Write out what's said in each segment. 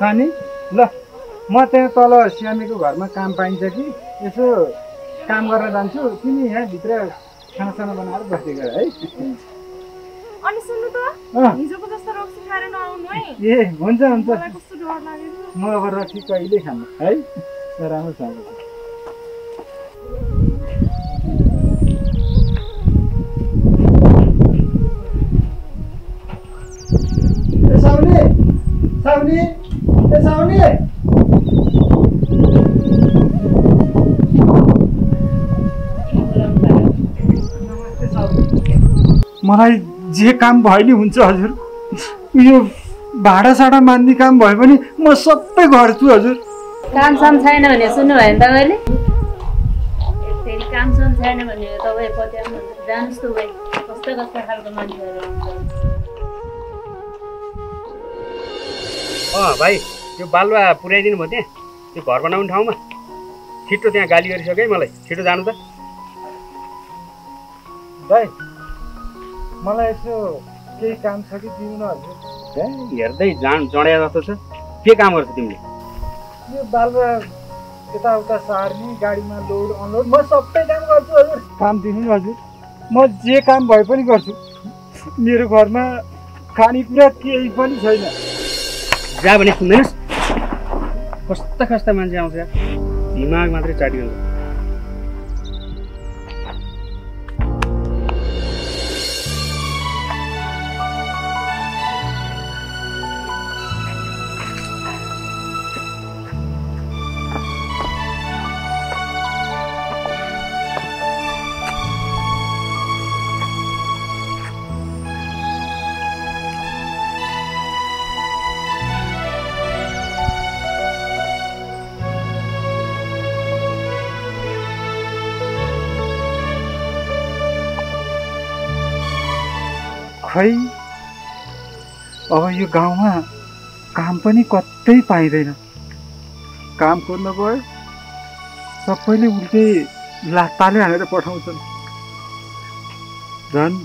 सानी ल म त्यहाँ तल श्यामीको घरमा काम पाइन्छ कि यसो काम गर्न जान्छु तिमी यहाँ भित्र खानासाना बनाएर बस्दै गर है अनि सुन्नु त हिजोको जस्तो रक्सी खाएर नआउनु है ए हुन्छ हुन्छ मलाई कस्तो डर लागेको म अब रक्सी कहिले खानु है राम्रो छ साउनी साउनी ए साउनी मलाई जे काम भयो नि हुन्छ हजुर यो भाडासाडा मान्ने काम भयो भने म सबै गर्छु हजुर काम साम छैन भने सुन्नु भयो नि तपाईँले फेरि काम साम छैन भने तपाईँ पत्याउनु जानुहोस् त भाइ कस्तो कस्तो खालको मान्छेहरू भाइ त्यो बालुवा पुर्याइदिनु भयो त्यहाँ त्यो घर बनाउने ठाउँमा छिटो त्यहाँ गाली गरिसक्यो है मलाई छिटो जानु त भाइ मलाई यसो केही काम छ कि दिनु न हजुर हेर्दै जड्या जस्तो छ के काम गर्छ तिमीले यो बालुवा यताउता सार्ने गाडीमा लोड अनलोड म सबै काम गर्छु हजुर काम दिनु नि हजुर म जे काम भए पनि गर्छु मेरो घरमा खानेकुरा केही पनि छैन जा भने सुन्दैनस् कस्ता कस्ता मान्छे आउँछ दिमाग मात्रै चाटिन्छ खै अब यो गाउँमा काम पनि कतै पाइँदैन काम खोज्न गयो सबैले उल्टै लात्ताले हानेर पठाउँछन् झन्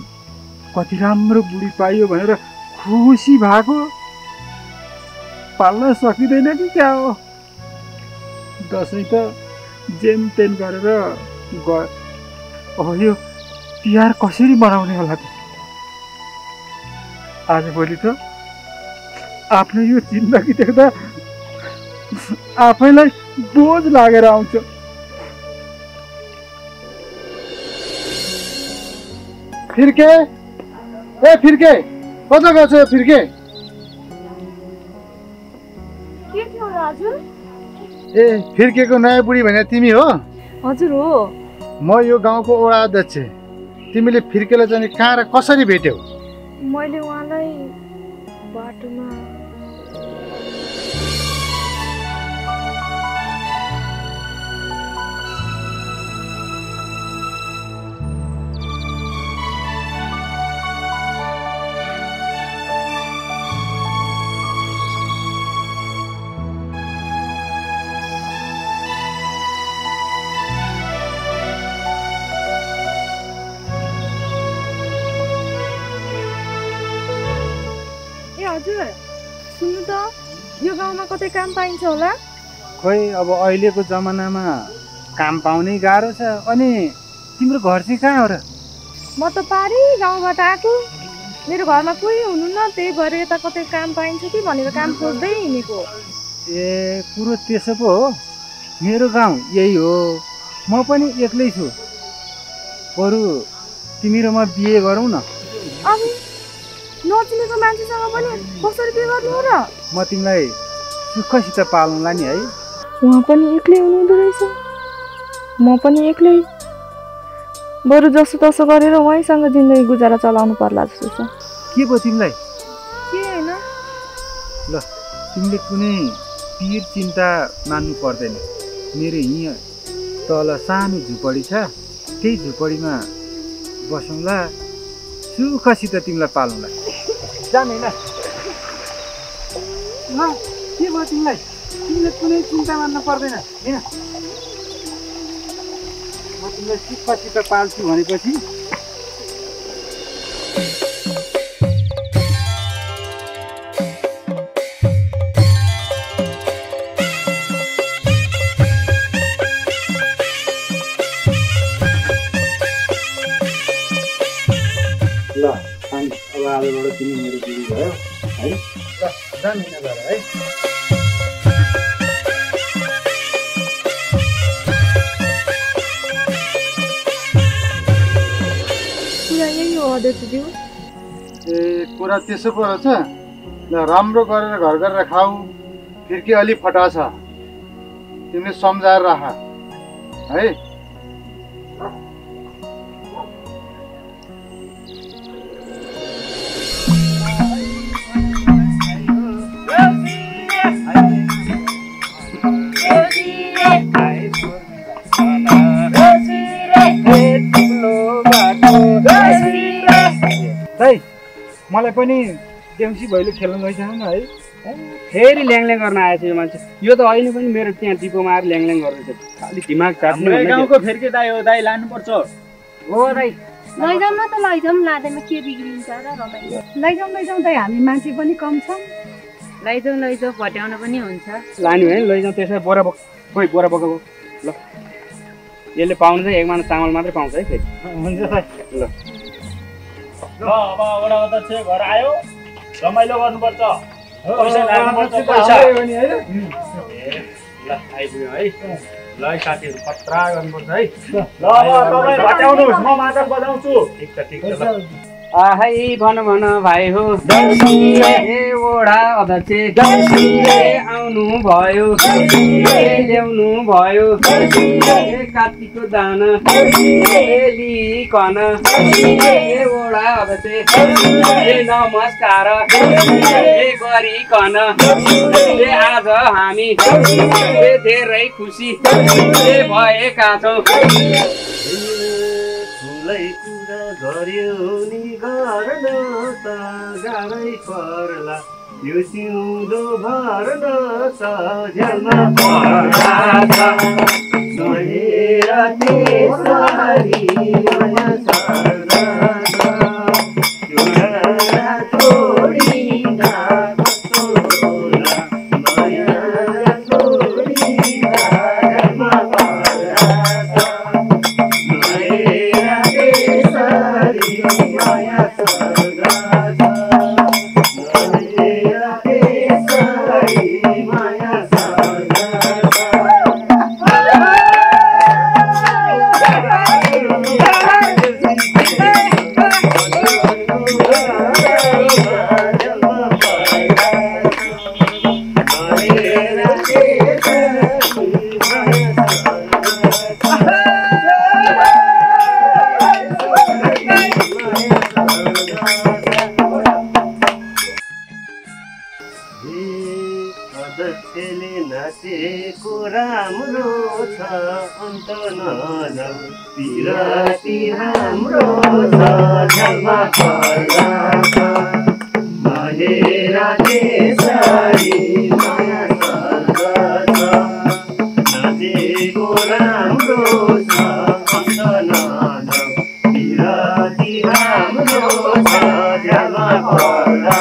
कति राम्रो बुढी पाइयो भनेर खुसी भएको पाल्न सकिँदैन कि क्या हो दसैँ त जेन तेन गरेर गयो अब यो तिहार कसरी मनाउने होला त आजभोलि त आफ्नो यो जिन्दगी देख्दा आफैलाई बोझ लागेर आउँछ फिर्के ए फिर्के कता गएको छ फिर्के के थियो हजुर ए फिर्केको नयाँ बुढी भने तिमी हो हजुर हो म यो गाउँको वडा अध्यक्ष तिमीले फिर्केलाई चाहिँ कहाँ र कसरी भेट्यौ मैले उहाँलाई बाटोमा हजुर सुन्नु त यो गाउँमा कतै काम पाइन्छ होला खोइ अब अहिलेको जमानामा काम पाउनै गाह्रो छ अनि तिम्रो घर चाहिँ कहाँ हो र म त पारी गाउँबाट आएको मेरो घरमा कोही हुनुहुन्न त्यही भएर यता कतै काम पाइन्छ कि भनेर काम खोज्दै हिँडेको ए कुरो त्यसो पो हो मेरो गाउँ यही हो म पनि एक्लै छु बरु तिमी र म बिहे गरौँ न अनि नचिनेको मान्छेसँग पनि कसरी बिहे गर्नु र म तिमीलाई सुखसित पाल्नुला नि है उहाँ पनि एक्लै हुनुहुँदो रहेछ म पनि एक्लै बरु जसो तसो गरेर उहाँसँग जिन्दगी गुजारा चलाउनु पर्ला जस्तो छ के भयो तिमीलाई के हैन ल तिमीले कुनै पीर चिन्ता मान्नु पर्दैन मेरो यहाँ तल सानो झुपडी छ त्यही झुपडीमा बसौँला सुखसित तिमीलाई पालौँला जाने न के भयो तिमीलाई तिमीले कुनै चिन्ता मान्न पर्दैन हैन म तिमीलाई सिक्का पाल्छु भनेपछि ल अनि अब आजबाट तिमी मेरो बुढी भयो है ल जामिन गर है कुरा यही हो अध्यक्षज्यू ए कुरा त्यसो पो रहेछ ल राम्रो गरेर घर गरेर खाऊ फिर्की अलि फटा छ तिमीले सम्झाएर राख है मलाई पनि देउसी भैलो खेल्न लैजानु न है फेरि ल्याङल्याङ गर्न आएछ यो मान्छे यो त अहिले पनि मेरो त्यहाँ टिपोमा आएर ल्याङल्याङ गर्दैछ खालि दिमाग काट्नु गाउँको फेरि दाइ हो दाइ लानुपर्छ हो दाइ लैजाउँ न त लैजाउँ लाँदैमा के बिग्रिन्छ र रमाइलो लैजाउँ दाइ हामी मान्छे पनि कम छौँ लैजाउँ भट्याउन पनि हुन्छ लाने होइन लैजाउँ त्यसै बोरा बोक खोइ बोरा बोकाको ल यसले पाउनु चाहिँ एक माना चामल मात्रै पाउँछ है फेरि हुन्छ दाइ ल ल अब वडा अध्यक्ष घर आयो रमाइलो गर्नुपर्छ पैसा लाग्नुपर्छ पैसा होइन ल आइपुग्यो है ल साथीहरू खतरा गर्नुपर्छ है ल अब तपाईँ भट्याउनुहोस् म मादक बजाउँछु ठिक छ ल आहै भन भन भाइ हो ए ओडा अध्यक्ष आउनु भयो ल्याउनु भयो ए कातीको दाना लिकन ए ओडा अध्यक्ष ए नमस्कार ए गरिकन ए आज हामी ए धेरै खुसी ए भएका छौँ गर्यो नि गर्न त गाह्रै पर्ला यो सिउँदो भर्न त झ्यालमा पर्ला नहेर त्यसरी माया सर्दा चुरा छोडिँदा कस्तो होला माया छोडिँदा झ्यालमा पर्ला नाचेको राम्रो छ अन्त नजाऊ पिराती राम्रो छ झ्यालमा पर्दा नहेर त्यसरी माया सर्दछ नाचेको राम्रो छ अन्त नजाऊ पिराती राम्रो छ झ्यालमा पर्दा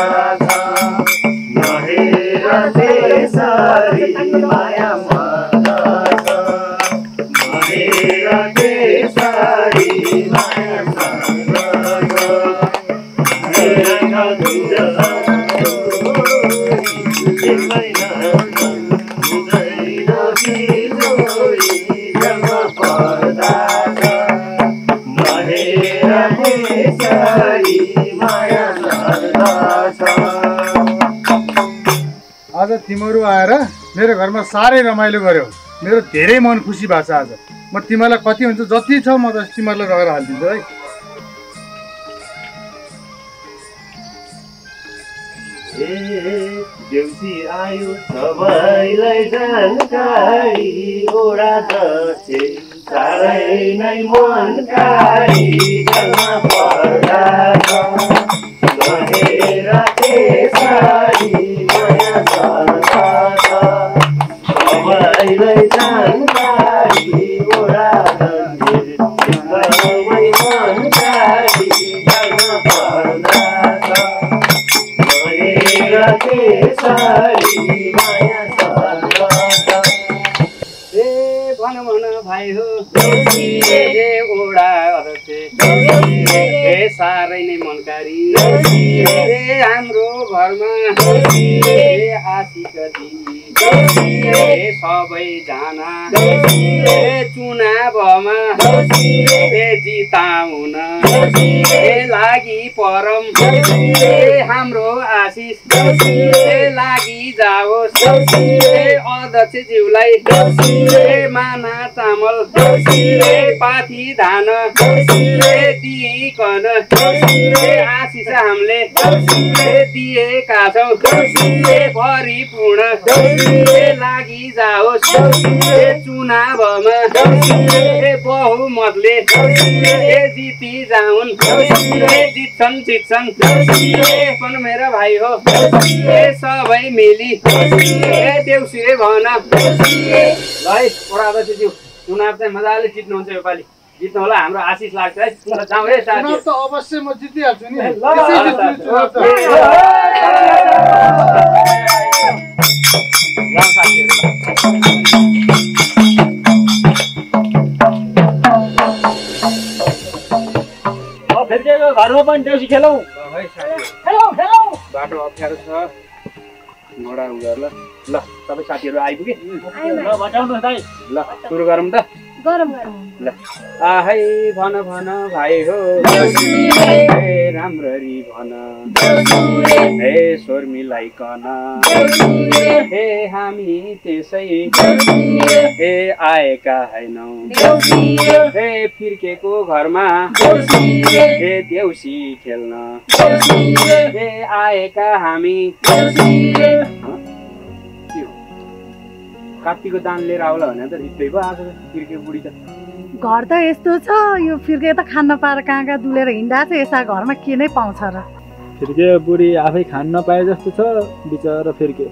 नहेर त्यसरी माया पर्दछ नहेर त्यसरी माया पर्दछ आज तिमीहरू आएर मेरो घरमा साह्रै रमाइलो गर्यो मेरो धेरै मन खुसी भएको छ आज म तिमीलाई कति हुन्छ जति छ म त तिमीहरूलाई लगेर हालिदिन्छु है देउसी आयो सबैलाई जानकारी ओडा दक्षे साह्रै नै मनकारी झ्यालमा पर्दा नहेर त्यसरी माया सर्दछ ओडा दन्दिर तिम्रोमै मन काढी जान पर्दा मरेर त्यसरी माया सर्छ भन भाइ हो ए ओडा अध्यक्ष ए साह्रै नै मनकारी ए हाम्रो घरमा ए आशिक दिदी ए सबैजना ए चुनावमा ए जिताउन ए लागि परम ए हाम्रो आशिष ए लागि जाओस् ए अध्यक्षज्यूलाई ए माना चामल ए पाथी धान ए दिइकन ए आशिष हामीले ए दिएका छौँ ए परिपूर्ण ए लागि जाओस् ए चुनावमा ए बहुमतले ए जिति जाउन् ए जित्छन् ए पनि मेरा भाइ हो ए सबै मिली ए देउसिरे भन है ओडा अध्यक्षज्यू चुनाव चाहिँ मजाले जित्नुहुन्छ योपालि जित्नु होला हाम्रो आशिष लाग्छ है जाउँ है साथी अवश्य म जितिहाल्छु नि जाउँ साथीहरू फेरि घरमा पनि देउसी खेलौँ बाटो अप्ठ्यारो छ घोडा उगार ल सबै साथीहरू आइपुगे ल बचाउनु दाइ ल सुरु गरौँ त ल आहै भन भाइ हो ए राम्ररी भन हे स्वर मिलाइकन हे हामी त्यसै हे आएका हैनौँ हे फिर्केको घरमा हे देउसी खेल्न हे आएका हामी कात्तीको दान लिएर आउला भने त रित्तै पो आज फिर्के बुढी त घर त यस्तो छ यो फिर्के त खान पाएर कहाँ कहाँ डुलेर हिँड्दा छ यसा घरमा के नै पाउँछ र फिर्के बुढी आफै खान नपाए जस्तो छ बिचरा फिर्के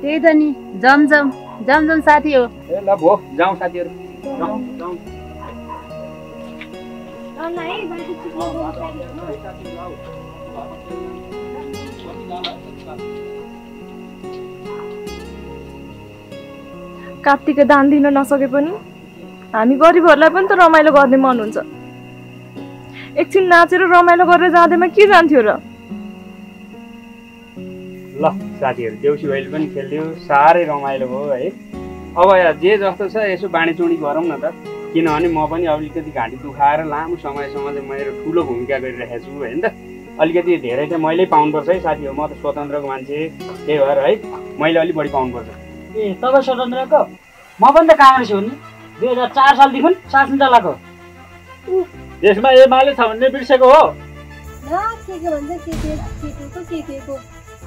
त्यही त नि जमजम साथी हो ए ल भो जाउँ साथीहरू जाउँ कात्तिके दान दिन नसके पनि हामी गरिबहरूलाई पनि त रमाइलो गर्ने मन हुन्छ एकछिन नाचेर रमाइलो गरेर जाँदैमा के जान्थ्यो र ल साथीहरू देउसी भैली पनि खेल्यो साह्रै रमाइलो भयो है अब जे जस्तो छ यसो बाँडीचुँडी गरौँ न त किनभने म पनि अलिकति घाँटी दुखाएर लामो समयसम्म चाहिँ मेरो ठुलो भूमिका गरिरहेको छु होइन त अलिकति धेरै चाहिँ मैले पाउनुपर्छ है साथीहरू म त स्वतन्त्रको मान्छे त्यही भएर है मैले अलिक बढी पाउनुपर्छ ए तपाईँ स्वतन्त्रको म पनि त काङ्ग्रेस हो नि 2004 सालदेखि शासन चलाएको देशमा एमाले छ भन्ने बिर्सेको हो के भन्छ के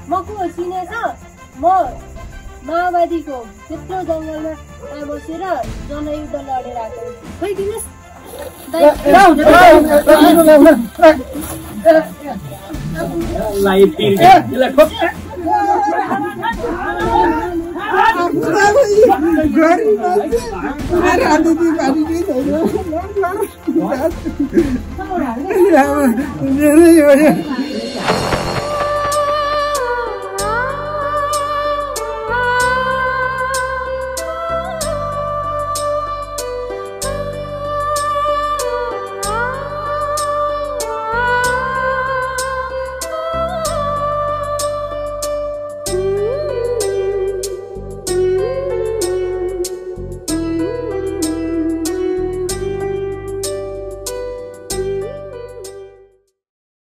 म को चिनेछ म माओवादीको त्यत्रो जङ्गलमा बसेर जनयुद्ध लडेर आएको खोइ दिनुहोस्